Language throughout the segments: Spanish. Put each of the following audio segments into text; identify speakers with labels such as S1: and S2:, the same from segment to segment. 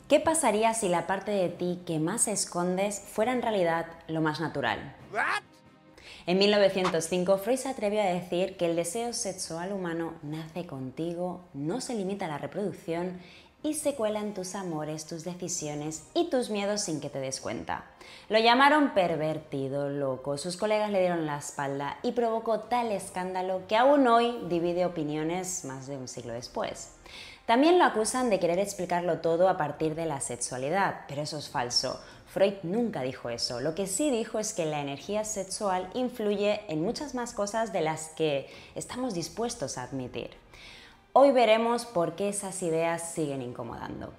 S1: ¿Qué pasaría si la parte de ti que más escondes fuera en realidad lo más natural? En 1905, Freud se atrevió a decir que el deseo sexual humano nace contigo, no se limita a la reproducción y se cuela en tus amores, tus decisiones y tus miedos sin que te des cuenta. Lo llamaron pervertido, loco, sus colegas le dieron la espalda y provocó tal escándalo que aún hoy divide opiniones más de un siglo después. También lo acusan de querer explicarlo todo a partir de la sexualidad, pero eso es falso. Freud nunca dijo eso. Lo que sí dijo es que la energía sexual influye en muchas más cosas de las que estamos dispuestos a admitir. Hoy veremos por qué esas ideas siguen incomodando.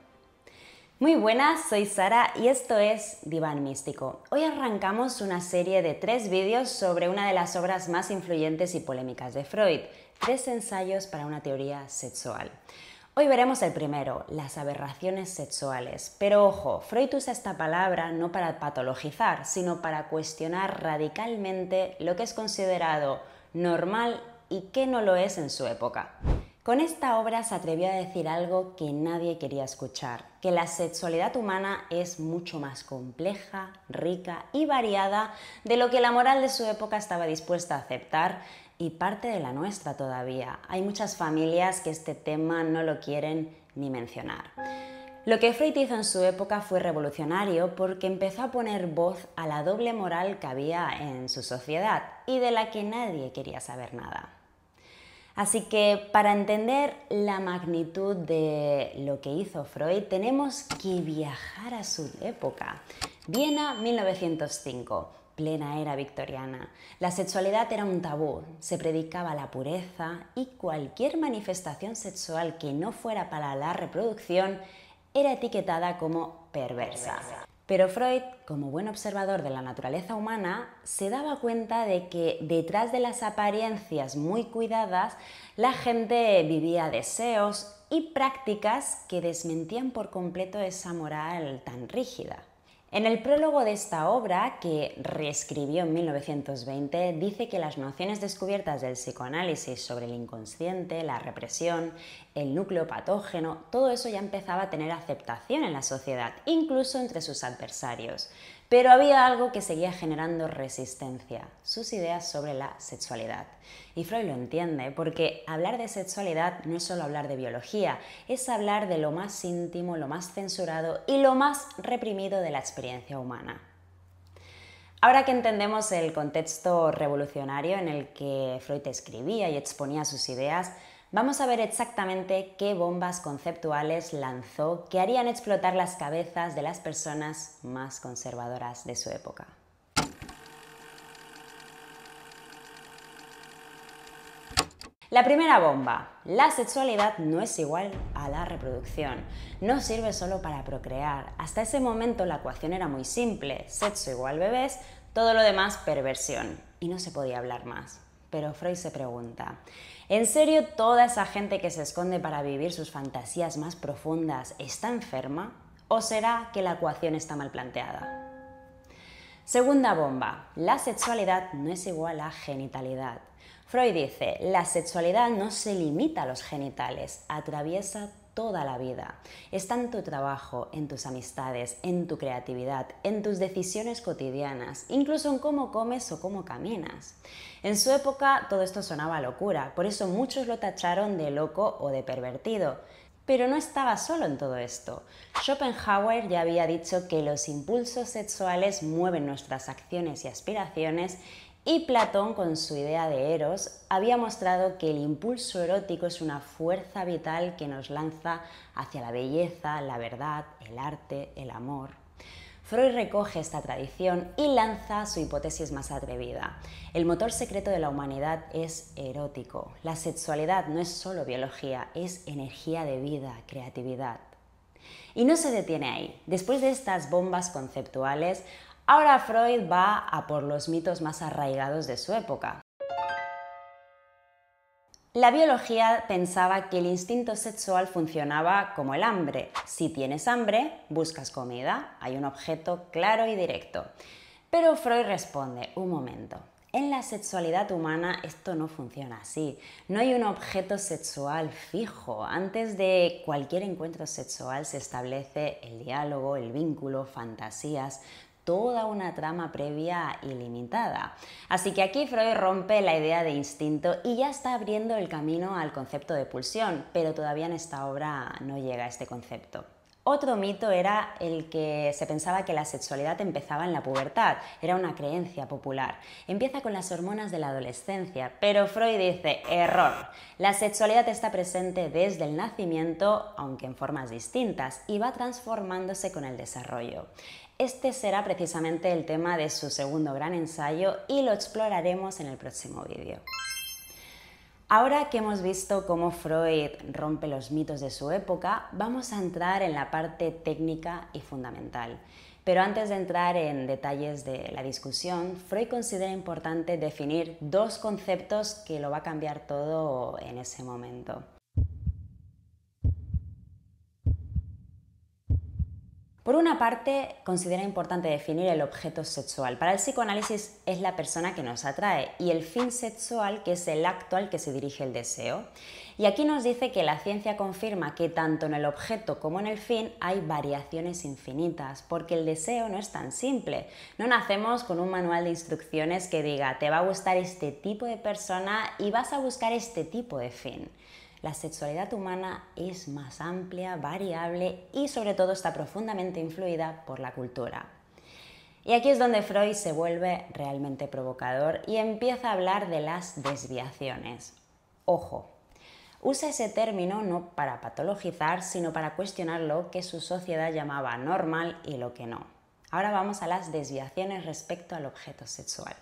S1: Muy buenas, soy Sara y esto es Diván Místico. Hoy arrancamos una serie de 3 vídeos sobre una de las obras más influyentes y polémicas de Freud, 3 ensayos para una teoría sexual. Hoy veremos el primero, las aberraciones sexuales. Pero ojo, Freud usa esta palabra no para patologizar, sino para cuestionar radicalmente lo que es considerado normal y qué no lo es en su época. Con esta obra se atrevió a decir algo que nadie quería escuchar, que la sexualidad humana es mucho más compleja, rica y variada de lo que la moral de su época estaba dispuesta a aceptar y parte de la nuestra todavía. Hay muchas familias que este tema no lo quieren ni mencionar. Lo que Freud hizo en su época fue revolucionario porque empezó a poner voz a la doble moral que había en su sociedad y de la que nadie quería saber nada. Así que para entender la magnitud de lo que hizo Freud tenemos que viajar a su época. Viena, 1905. Plena era victoriana. La sexualidad era un tabú, se predicaba la pureza y cualquier manifestación sexual que no fuera para la reproducción era etiquetada como perversa. Pero Freud, como buen observador de la naturaleza humana, se daba cuenta de que detrás de las apariencias muy cuidadas, la gente vivía deseos y prácticas que desmentían por completo esa moral tan rígida. En el prólogo de esta obra, que reescribió en 1920, dice que las nociones descubiertas del psicoanálisis sobre el inconsciente, la represión, el núcleo patógeno, todo eso ya empezaba a tener aceptación en la sociedad, incluso entre sus adversarios. Pero había algo que seguía generando resistencia, sus ideas sobre la sexualidad. Y Freud lo entiende, porque hablar de sexualidad no es solo hablar de biología, es hablar de lo más íntimo, lo más censurado y lo más reprimido de la experiencia humana. Ahora que entendemos el contexto revolucionario en el que Freud escribía y exponía sus ideas, vamos a ver exactamente qué bombas conceptuales lanzó que harían explotar las cabezas de las personas más conservadoras de su época. La primera bomba. La sexualidad no es igual a la reproducción. No sirve solo para procrear. Hasta ese momento la ecuación era muy simple. Sexo igual bebés, todo lo demás perversión. Y no se podía hablar más. Pero Freud se pregunta, ¿en serio toda esa gente que se esconde para vivir sus fantasías más profundas está enferma? ¿O será que la ecuación está mal planteada? Segunda bomba. La sexualidad no es igual a genitalidad. Freud dice, la sexualidad no se limita a los genitales, atraviesa toda la vida. Está en tu trabajo, en tus amistades, en tu creatividad, en tus decisiones cotidianas, incluso en cómo comes o cómo caminas. En su época todo esto sonaba a locura, por eso muchos lo tacharon de loco o de pervertido. Pero no estaba solo en todo esto. Schopenhauer ya había dicho que los impulsos sexuales mueven nuestras acciones y aspiraciones y Platón, con su idea de Eros, había mostrado que el impulso erótico es una fuerza vital que nos lanza hacia la belleza, la verdad, el arte, el amor. Freud recoge esta tradición y lanza su hipótesis más atrevida. El motor secreto de la humanidad es erótico. La sexualidad no es solo biología, es energía de vida, creatividad. Y no se detiene ahí. Después de estas bombas conceptuales, ahora Freud va a por los mitos más arraigados de su época. La biología pensaba que el instinto sexual funcionaba como el hambre. Si tienes hambre, buscas comida. Hay un objeto claro y directo. Pero Freud responde, un momento, En la sexualidad humana esto no funciona así. No hay un objeto sexual fijo. Antes de cualquier encuentro sexual se establece el diálogo, el vínculo, fantasías, toda una trama previa ilimitada. Así que aquí Freud rompe la idea de instinto y ya está abriendo el camino al concepto de pulsión, pero todavía en esta obra no llega a este concepto. Otro mito era el que se pensaba que la sexualidad empezaba en la pubertad, era una creencia popular. Empieza con las hormonas de la adolescencia, pero Freud dice, error. La sexualidad está presente desde el nacimiento, aunque en formas distintas, y va transformándose con el desarrollo. Este será precisamente el tema de su segundo gran ensayo y lo exploraremos en el próximo vídeo. Ahora que hemos visto cómo Freud rompe los mitos de su época, vamos a entrar en la parte técnica y fundamental. Pero antes de entrar en detalles de la discusión, Freud considera importante definir dos conceptos que lo va a cambiar todo en ese momento. Por una parte, considera importante definir el objeto sexual. Para el psicoanálisis es la persona que nos atrae y el fin sexual, que es el acto al que se dirige el deseo. Y aquí nos dice que la ciencia confirma que tanto en el objeto como en el fin hay variaciones infinitas, porque el deseo no es tan simple. No nacemos con un manual de instrucciones que diga te va a gustar este tipo de persona y vas a buscar este tipo de fin. La sexualidad humana es más amplia, variable y sobre todo está profundamente influida por la cultura. Y aquí es donde Freud se vuelve realmente provocador y empieza a hablar de las desviaciones. Ojo, usa ese término no para patologizar, sino para cuestionar lo que su sociedad llamaba normal y lo que no. Ahora vamos a las desviaciones respecto al objeto sexual.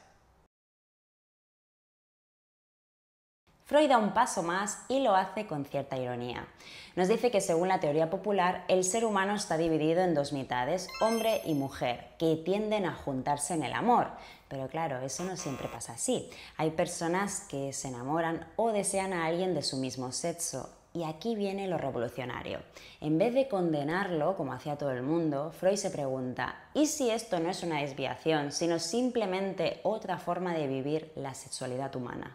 S1: Freud da un paso más y lo hace con cierta ironía. Nos dice que según la teoría popular, el ser humano está dividido en dos mitades, hombre y mujer, que tienden a juntarse en el amor. Pero claro, eso no siempre pasa así. Hay personas que se enamoran o desean a alguien de su mismo sexo. Y aquí viene lo revolucionario. En vez de condenarlo, como hacía todo el mundo, Freud se pregunta, ¿y si esto no es una desviación, sino simplemente otra forma de vivir la sexualidad humana?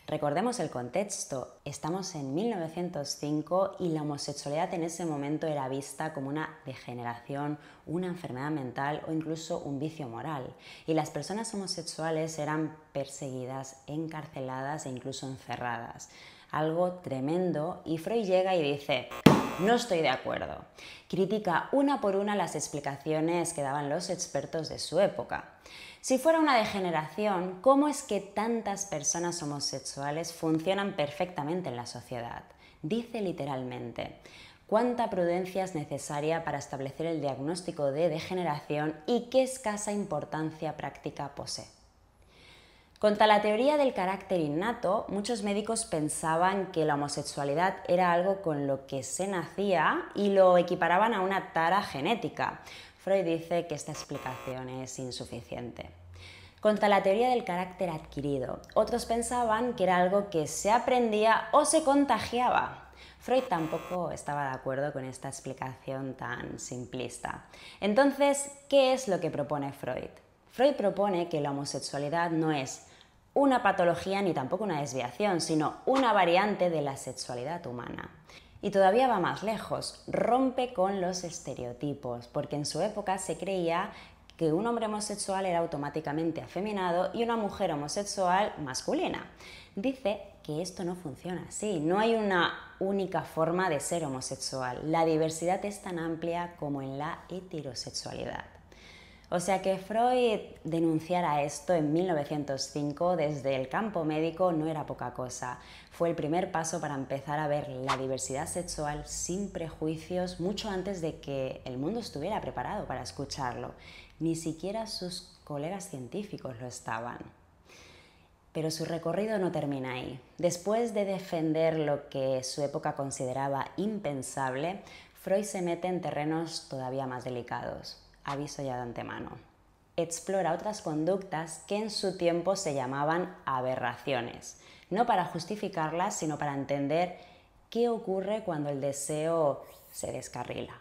S1: Recordemos el contexto, estamos en 1905 y la homosexualidad en ese momento era vista como una degeneración, una enfermedad mental o incluso un vicio moral. Y las personas homosexuales eran perseguidas, encarceladas e incluso encerradas. Algo tremendo, y Freud llega y dice, no estoy de acuerdo. Critica una por una las explicaciones que daban los expertos de su época. Si fuera una degeneración, ¿cómo es que tantas personas homosexuales funcionan perfectamente en la sociedad? Dice literalmente, ¿cuánta prudencia es necesaria para establecer el diagnóstico de degeneración y qué escasa importancia práctica posee? Contra la teoría del carácter innato, muchos médicos pensaban que la homosexualidad era algo con lo que se nacía y lo equiparaban a una tara genética. Freud dice que esta explicación es insuficiente. Contra la teoría del carácter adquirido, otros pensaban que era algo que se aprendía o se contagiaba. Freud tampoco estaba de acuerdo con esta explicación tan simplista. Entonces, ¿qué es lo que propone Freud? Freud propone que la homosexualidad no es una patología ni tampoco una desviación, sino una variante de la sexualidad humana. Y todavía va más lejos, rompe con los estereotipos, porque en su época se creía que un hombre homosexual era automáticamente afeminado y una mujer homosexual masculina. Dice que esto no funciona así, no hay una única forma de ser homosexual, la diversidad es tan amplia como en la heterosexualidad. O sea que Freud denunciara esto en 1905 desde el campo médico no era poca cosa. Fue el primer paso para empezar a ver la diversidad sexual sin prejuicios mucho antes de que el mundo estuviera preparado para escucharlo. Ni siquiera sus colegas científicos lo estaban. Pero su recorrido no termina ahí. Después de defender lo que su época consideraba impensable, Freud se mete en terrenos todavía más delicados. Aviso ya de antemano. Explora otras conductas que en su tiempo se llamaban aberraciones, no para justificarlas, sino para entender qué ocurre cuando el deseo se descarrila.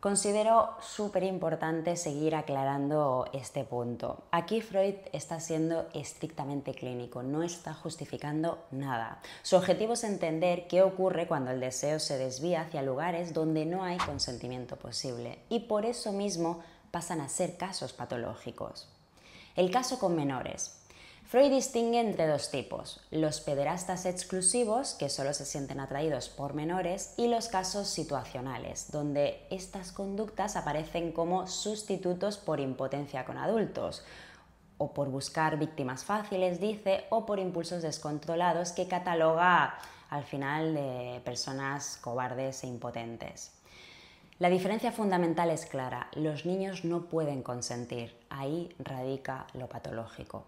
S1: Considero súper importante seguir aclarando este punto. Aquí Freud está siendo estrictamente clínico, no está justificando nada. Su objetivo es entender qué ocurre cuando el deseo se desvía hacia lugares donde no hay consentimiento posible y por eso mismo pasan a ser casos patológicos. El caso con menores. Freud distingue entre dos tipos, los pederastas exclusivos, que solo se sienten atraídos por menores, y los casos situacionales, donde estas conductas aparecen como sustitutos por impotencia con adultos, o por buscar víctimas fáciles, dice, o por impulsos descontrolados que cataloga al final de personas cobardes e impotentes. La diferencia fundamental es clara, los niños no pueden consentir, ahí radica lo patológico.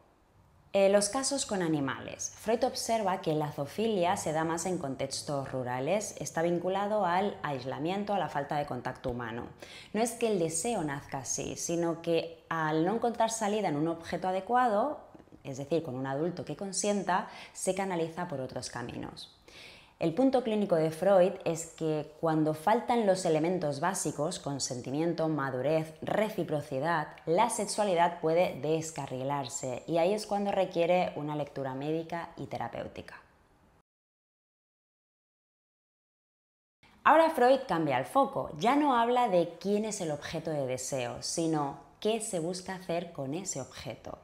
S1: Los casos con animales. Freud observa que la zoofilia se da más en contextos rurales, está vinculado al aislamiento, a la falta de contacto humano. No es que el deseo nazca así, sino que al no encontrar salida en un objeto adecuado, es decir, con un adulto que consienta, se canaliza por otros caminos. El punto clínico de Freud es que cuando faltan los elementos básicos, consentimiento, madurez, reciprocidad, la sexualidad puede descarrilarse y ahí es cuando requiere una lectura médica y terapéutica. Ahora Freud cambia el foco, ya no habla de quién es el objeto de deseo, sino qué se busca hacer con ese objeto.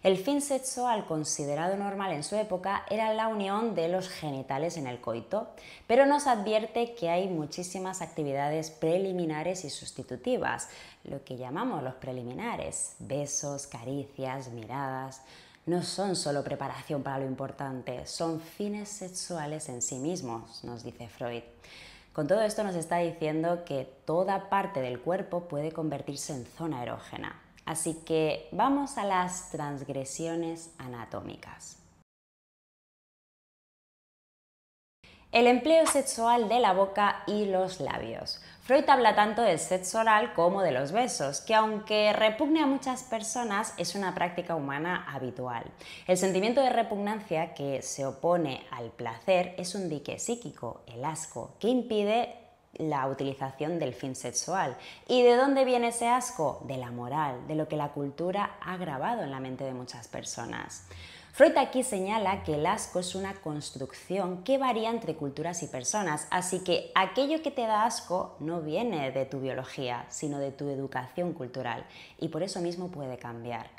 S1: El fin sexual considerado normal en su época era la unión de los genitales en el coito, pero nos advierte que hay muchísimas actividades preliminares y sustitutivas, lo que llamamos los preliminares, besos, caricias, miradas. No son solo preparación para lo importante, son fines sexuales en sí mismos, nos dice Freud. Con todo esto nos está diciendo que toda parte del cuerpo puede convertirse en zona erógena. Así que vamos a las transgresiones anatómicas. El empleo sexual de la boca y los labios. Freud habla tanto del sexo oral como de los besos, que aunque repugne a muchas personas, es una práctica humana habitual. El sentimiento de repugnancia que se opone al placer es un dique psíquico, el asco, que impide la utilización del fin sexual. ¿Y de dónde viene ese asco? De la moral, de lo que la cultura ha grabado en la mente de muchas personas. Freud aquí señala que el asco es una construcción que varía entre culturas y personas, así que aquello que te da asco no viene de tu biología, sino de tu educación cultural, y por eso mismo puede cambiar.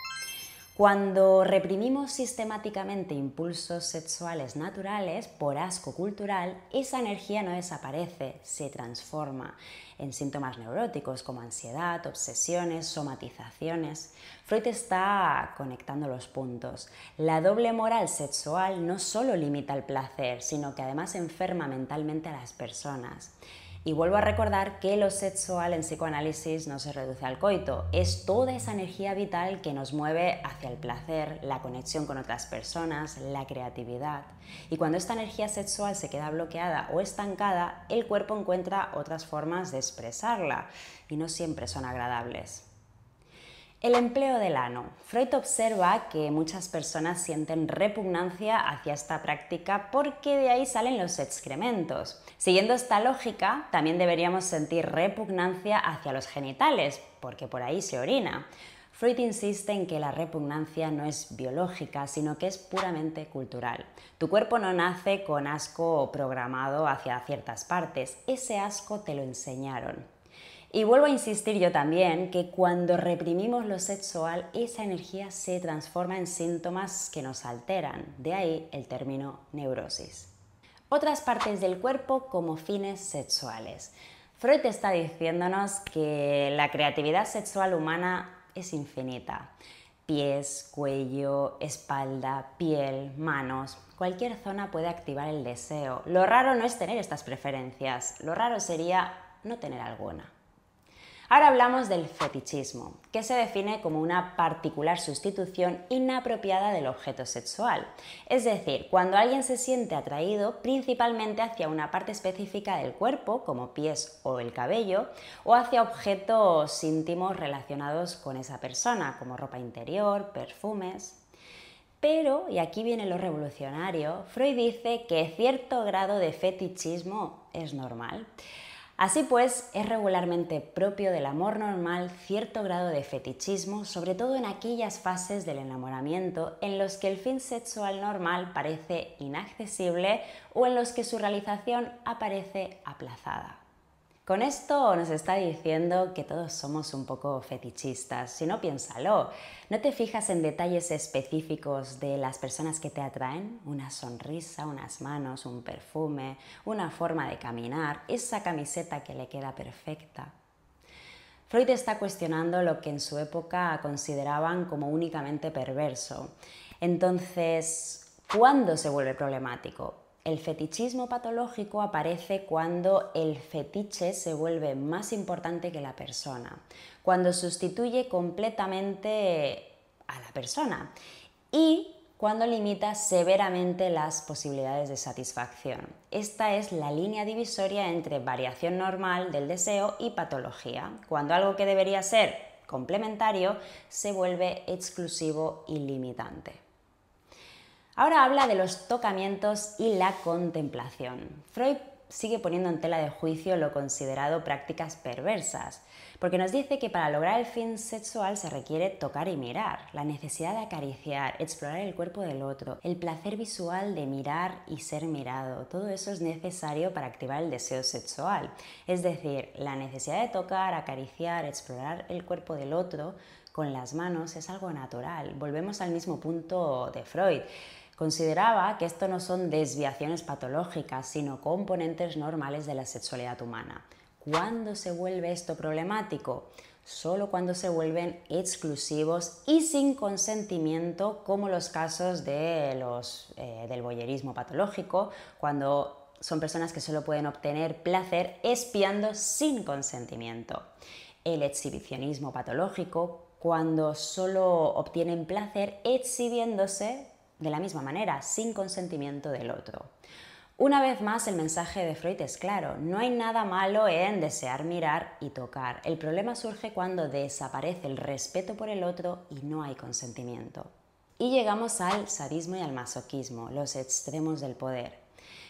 S1: Cuando reprimimos sistemáticamente impulsos sexuales naturales por asco cultural, esa energía no desaparece, se transforma en síntomas neuróticos como ansiedad, obsesiones, somatizaciones. Freud está conectando los puntos. La doble moral sexual no solo limita el placer, sino que además enferma mentalmente a las personas. Y vuelvo a recordar que lo sexual en psicoanálisis no se reduce al coito, es toda esa energía vital que nos mueve hacia el placer, la conexión con otras personas, la creatividad. Y cuando esta energía sexual se queda bloqueada o estancada, el cuerpo encuentra otras formas de expresarla y no siempre son agradables. El empleo del ano. Freud observa que muchas personas sienten repugnancia hacia esta práctica porque de ahí salen los excrementos. Siguiendo esta lógica, también deberíamos sentir repugnancia hacia los genitales, porque por ahí se orina. Freud insiste en que la repugnancia no es biológica, sino que es puramente cultural. Tu cuerpo no nace con asco programado hacia ciertas partes, ese asco te lo enseñaron. Y vuelvo a insistir yo también que cuando reprimimos lo sexual, esa energía se transforma en síntomas que nos alteran, de ahí el término neurosis. Otras partes del cuerpo como fines sexuales. Freud está diciéndonos que la creatividad sexual humana es infinita. Pies, cuello, espalda, piel, manos, cualquier zona puede activar el deseo. Lo raro no es tener estas preferencias, lo raro sería no tener alguna. Ahora hablamos del fetichismo, que se define como una particular sustitución inapropiada del objeto sexual. Es decir, cuando alguien se siente atraído principalmente hacia una parte específica del cuerpo, como pies o el cabello, o hacia objetos íntimos relacionados con esa persona, como ropa interior, perfumes. Pero, y aquí viene lo revolucionario, Freud dice que cierto grado de fetichismo es normal. Así pues, es regularmente propio del amor normal cierto grado de fetichismo, sobre todo en aquellas fases del enamoramiento en los que el fin sexual normal parece inaccesible o en los que su realización aparece aplazada. Con esto nos está diciendo que todos somos un poco fetichistas. Si no, piénsalo. ¿No te fijas en detalles específicos de las personas que te atraen? Una sonrisa, unas manos, un perfume, una forma de caminar, esa camiseta que le queda perfecta. Freud está cuestionando lo que en su época consideraban como únicamente perverso. Entonces, ¿cuándo se vuelve problemático? El fetichismo patológico aparece cuando el fetiche se vuelve más importante que la persona, cuando sustituye completamente a la persona y cuando limita severamente las posibilidades de satisfacción. Esta es la línea divisoria entre variación normal del deseo y patología, cuando algo que debería ser complementario se vuelve exclusivo y limitante. Ahora habla de los tocamientos y la contemplación. Freud sigue poniendo en tela de juicio lo considerado prácticas perversas, porque nos dice que para lograr el fin sexual se requiere tocar y mirar, la necesidad de acariciar, explorar el cuerpo del otro, el placer visual de mirar y ser mirado. Todo eso es necesario para activar el deseo sexual. Es decir, la necesidad de tocar, acariciar, explorar el cuerpo del otro con las manos es algo natural. Volvemos al mismo punto de Freud. Consideraba que esto no son desviaciones patológicas, sino componentes normales de la sexualidad humana. ¿Cuándo se vuelve esto problemático? Solo cuando se exclusivos y sin consentimiento, como los casos del voyerismo patológico, cuando son personas que solo pueden obtener placer espiando sin consentimiento. El exhibicionismo patológico, cuando solo obtienen placer exhibiéndose de la misma manera, sin consentimiento del otro. Una vez más, el mensaje de Freud es claro, no hay nada malo en desear mirar y tocar. El problema surge cuando desaparece el respeto por el otro y no hay consentimiento. Y llegamos al sadismo y al masoquismo, los extremos del poder.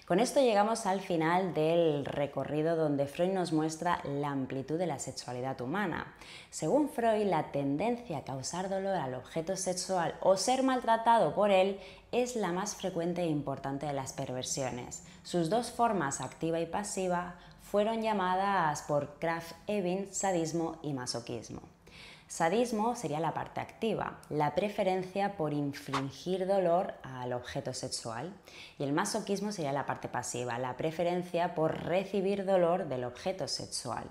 S1: Con esto llegamos al final del recorrido donde Freud nos muestra la amplitud de la sexualidad humana. Según Freud, la tendencia a causar dolor al objeto sexual o ser maltratado por él es la más frecuente e importante de las perversiones. Sus dos formas, activa y pasiva, fueron llamadas por Krafft-Ebing sadismo y masoquismo. Sadismo sería la parte activa, la preferencia por infligir dolor al objeto sexual, y el masoquismo sería la parte pasiva, la preferencia por recibir dolor del objeto sexual.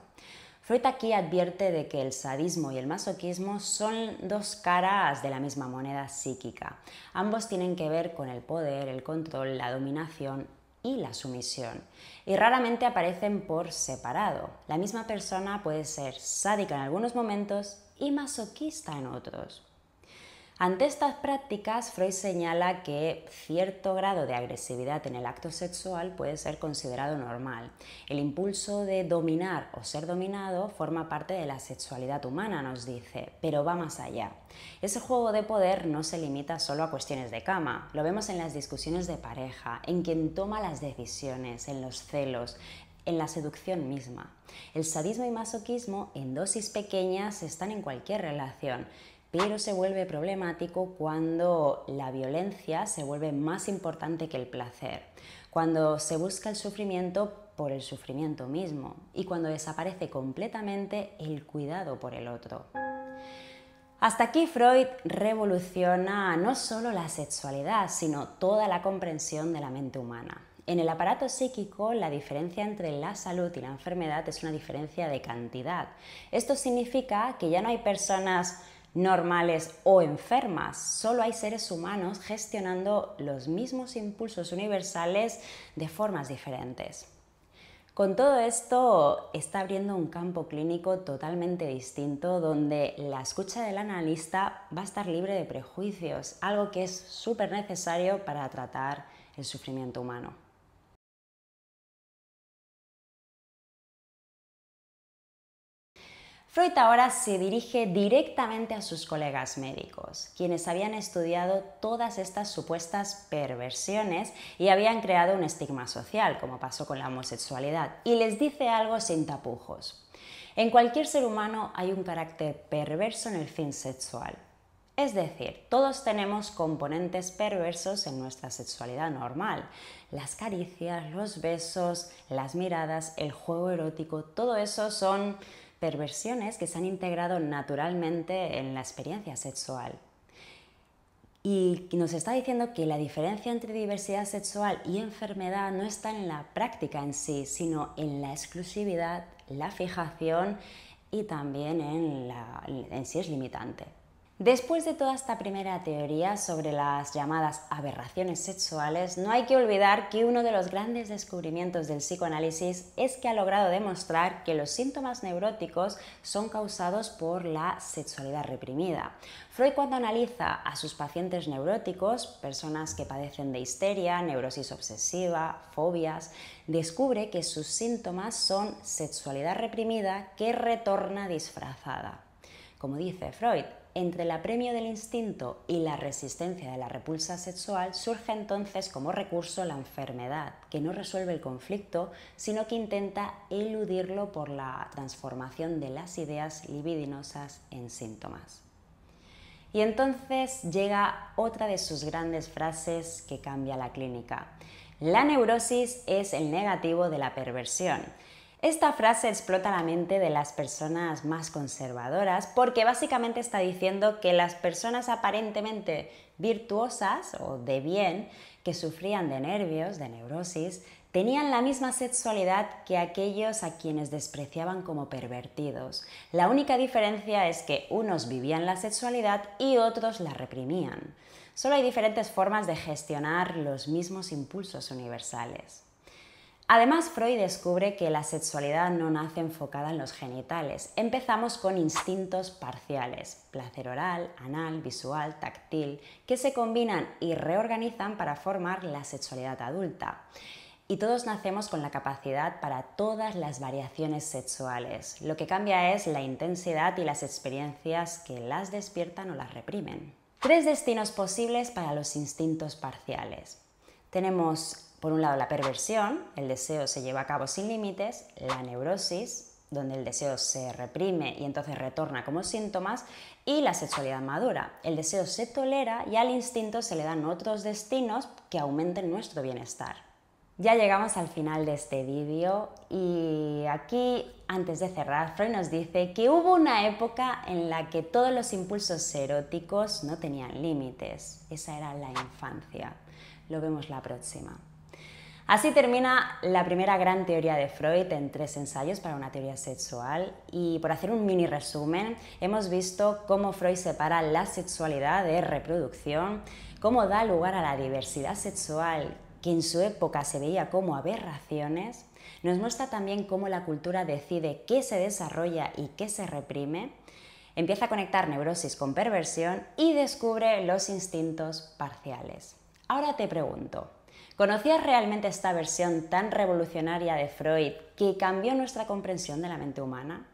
S1: Freud aquí advierte de que el sadismo y el masoquismo son dos caras de la misma moneda psíquica. Ambos tienen que ver con el poder, el control, la dominación y la sumisión, y raramente aparecen por separado. La misma persona puede ser sádica en algunos momentos y masoquista en otros. Ante estas prácticas, Freud señala que cierto grado de agresividad en el acto sexual puede ser considerado normal. El impulso de dominar o ser dominado forma parte de la sexualidad humana, nos dice, pero va más allá. Ese juego de poder no se limita solo a cuestiones de cama, lo vemos en las discusiones de pareja, en quien toma las decisiones, en los celos, en la seducción misma. El sadismo y masoquismo en dosis pequeñas están en cualquier relación, pero se vuelve problemático cuando la violencia se vuelve más importante que el placer, cuando se busca el sufrimiento por el sufrimiento mismo y cuando desaparece completamente el cuidado por el otro. Hasta aquí Freud revoluciona no solo la sexualidad, sino toda la comprensión de la mente humana. En el aparato psíquico, la diferencia entre la salud y la enfermedad es una diferencia de cantidad. Esto significa que ya no hay personas normales o enfermas, solo hay seres humanos gestionando los mismos impulsos universales de formas diferentes. Con todo esto está abriendo un campo clínico totalmente distinto donde la escucha del analista va a estar libre de prejuicios, algo que es súper necesario para tratar el sufrimiento humano. Freud ahora se dirige directamente a sus colegas médicos, quienes habían estudiado todas estas supuestas perversiones y habían creado un estigma social, como pasó con la homosexualidad, y les dice algo sin tapujos. En cualquier ser humano hay un carácter perverso en el fin sexual. Es decir, todos tenemos componentes perversos en nuestra sexualidad normal. Las caricias, los besos, las miradas, el juego erótico, todo eso son perversiones que se han integrado naturalmente en la experiencia sexual. Y nos está diciendo que la diferencia entre diversidad sexual y enfermedad no está en la práctica en sí, sino en la exclusividad, la fijación y también en si es limitante. Después de toda esta primera teoría sobre las llamadas aberraciones sexuales, no hay que olvidar que uno de los grandes descubrimientos del psicoanálisis es que ha logrado demostrar que los síntomas neuróticos son causados por la sexualidad reprimida. Freud, cuando analiza a sus pacientes neuróticos, personas que padecen de histeria, neurosis obsesiva, fobias, descubre que sus síntomas son sexualidad reprimida que retorna disfrazada. Como dice Freud, entre el apremio del instinto y la resistencia de la repulsa sexual surge entonces como recurso la enfermedad, que no resuelve el conflicto, sino que intenta eludirlo por la transformación de las ideas libidinosas en síntomas. Y entonces llega otra de sus grandes frases que cambia la clínica. La neurosis es el negativo de la perversión. Esta frase explota la mente de las personas más conservadoras porque básicamente está diciendo que las personas aparentemente virtuosas o de bien que sufrían de nervios, de neurosis, tenían la misma sexualidad que aquellos a quienes despreciaban como pervertidos. La única diferencia es que unos vivían la sexualidad y otros la reprimían. Solo hay diferentes formas de gestionar los mismos impulsos universales. Además, Freud descubre que la sexualidad no nace enfocada en los genitales. Empezamos con instintos parciales, placer oral, anal, visual, táctil, que se combinan y reorganizan para formar la sexualidad adulta. Y todos nacemos con la capacidad para todas las variaciones sexuales. Lo que cambia es la intensidad y las experiencias que las despiertan o las reprimen. 3 destinos posibles para los instintos parciales. Tenemos por un lado la perversión, el deseo se lleva a cabo sin límites, la neurosis, donde el deseo se reprime y entonces retorna como síntomas, y la sexualidad madura. El deseo se tolera y al instinto se le dan otros destinos que aumenten nuestro bienestar. Ya llegamos al final de este vídeo y aquí, antes de cerrar, Freud nos dice que hubo una época en la que todos los impulsos eróticos no tenían límites. Esa era la infancia. Lo vemos la próxima. Así termina la primera gran teoría de Freud en 3 ensayos para una teoría sexual y por hacer un mini resumen hemos visto cómo Freud separa la sexualidad de reproducción, cómo da lugar a la diversidad sexual que en su época se veía como aberraciones, nos muestra también cómo la cultura decide qué se desarrolla y qué se reprime, empieza a conectar neurosis con perversión y descubre los instintos parciales. Ahora te pregunto, ¿conocías realmente esta versión tan revolucionaria de Freud que cambió nuestra comprensión de la mente humana?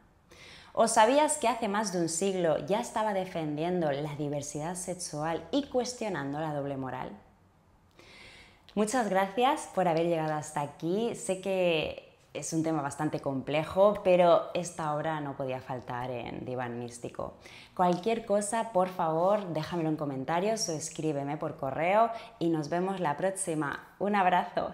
S1: ¿O sabías que hace más de un siglo ya estaba defendiendo la diversidad sexual y cuestionando la doble moral? Muchas gracias por haber llegado hasta aquí. Sé que es un tema bastante complejo, pero esta obra no podía faltar en Diván Místico. Cualquier cosa, por favor, déjamelo en comentarios o escríbeme por correo y nos vemos la próxima. Un abrazo.